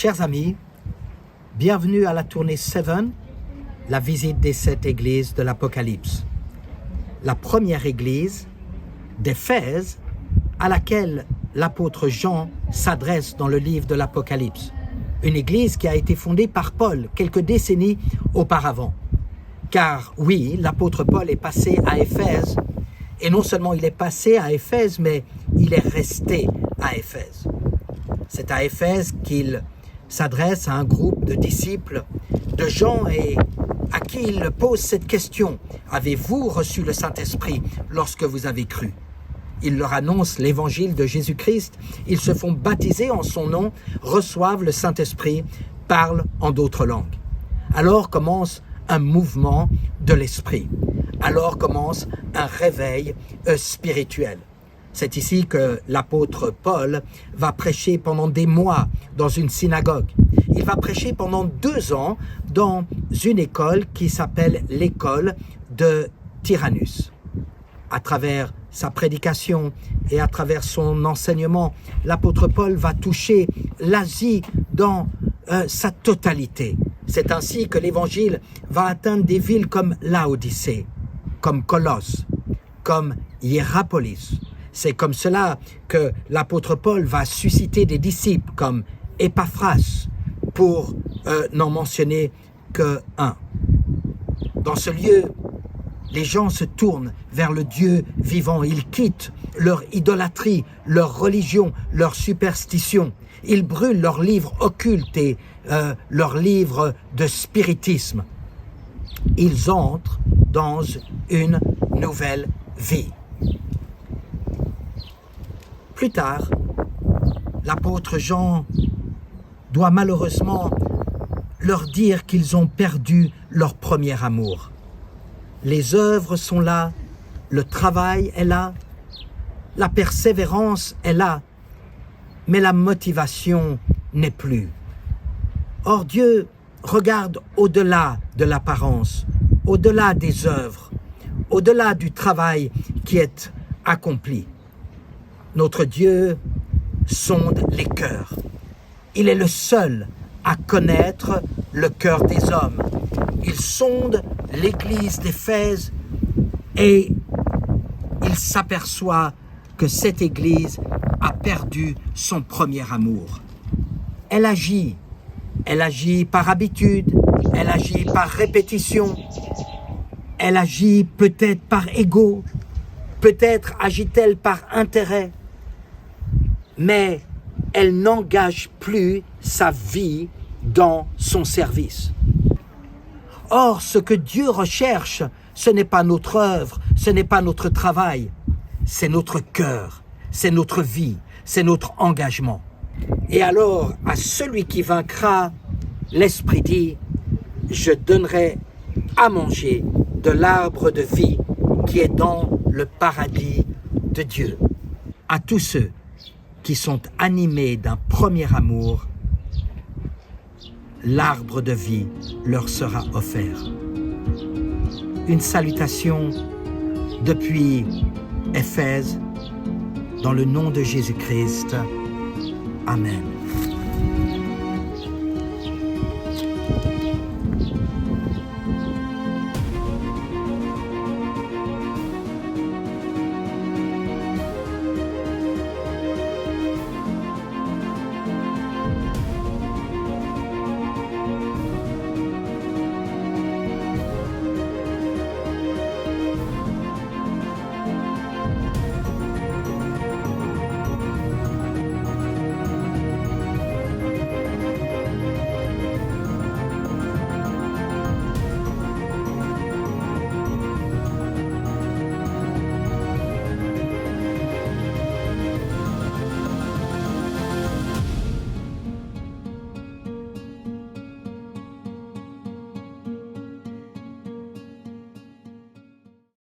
Chers amis, bienvenue à la tournée 7, la visite des 7 églises de l'Apocalypse. La première église d'Éphèse à laquelle l'apôtre Jean s'adresse dans le livre de l'Apocalypse. Une église qui a été fondée par Paul quelques décennies auparavant. Car oui, l'apôtre Paul est passé à Éphèse, et non seulement il est passé à Éphèse, mais il est resté à Éphèse. C'est à Éphèse qu'il s'adresse à un groupe de disciples de Jean et à qui il pose cette question. Avez-vous reçu le Saint-Esprit lorsque vous avez cru? Il leur annonce l'évangile de Jésus-Christ, ils se font baptiser en son nom, reçoivent le Saint-Esprit, parlent en d'autres langues. Alors commence un mouvement de l'esprit. Alors commence un réveil spirituel. C'est ici que l'apôtre Paul va prêcher pendant des mois dans une synagogue. Il va prêcher pendant 2 ans dans une école qui s'appelle l'école de Tyrannus. À travers sa prédication et à travers son enseignement, l'apôtre Paul va toucher l'Asie dans sa totalité. C'est ainsi que l'évangile va atteindre des villes comme Laodicée, comme Colosse, comme Hiérapolis. C'est comme cela que l'apôtre Paul va susciter des disciples comme Épaphras, pour n'en mentionner que un. Dans ce lieu, les gens se tournent vers le Dieu vivant. Ils quittent leur idolâtrie, leur religion, leur superstition. Ils brûlent leurs livres occultes et leurs livres de spiritisme. Ils entrent dans une nouvelle vie. Plus tard, l'apôtre Jean doit malheureusement leur dire qu'ils ont perdu leur premier amour. Les œuvres sont là, le travail est là, la persévérance est là, mais la motivation n'est plus. Or Dieu regarde au-delà de l'apparence, au-delà des œuvres, au-delà du travail qui est accompli. Notre Dieu sonde les cœurs. Il est le seul à connaître le cœur des hommes. Il sonde l'église d'Éphèse et il s'aperçoit que cette église a perdu son premier amour. Elle agit par habitude, elle agit par répétition, elle agit peut-être par ego, peut-être agit-elle par intérêt, mais elle n'engage plus sa vie dans son service. Or, ce que Dieu recherche, ce n'est pas notre œuvre, ce n'est pas notre travail, c'est notre cœur, c'est notre vie, c'est notre engagement. Et alors, à celui qui vaincra, l'Esprit dit, je donnerai à manger de l'arbre de vie qui est dans le paradis de Dieu. À tous ceux qui sont animés d'un premier amour, l'arbre de vie leur sera offert. Une salutation depuis Éphèse, dans le nom de Jésus-Christ. Amen.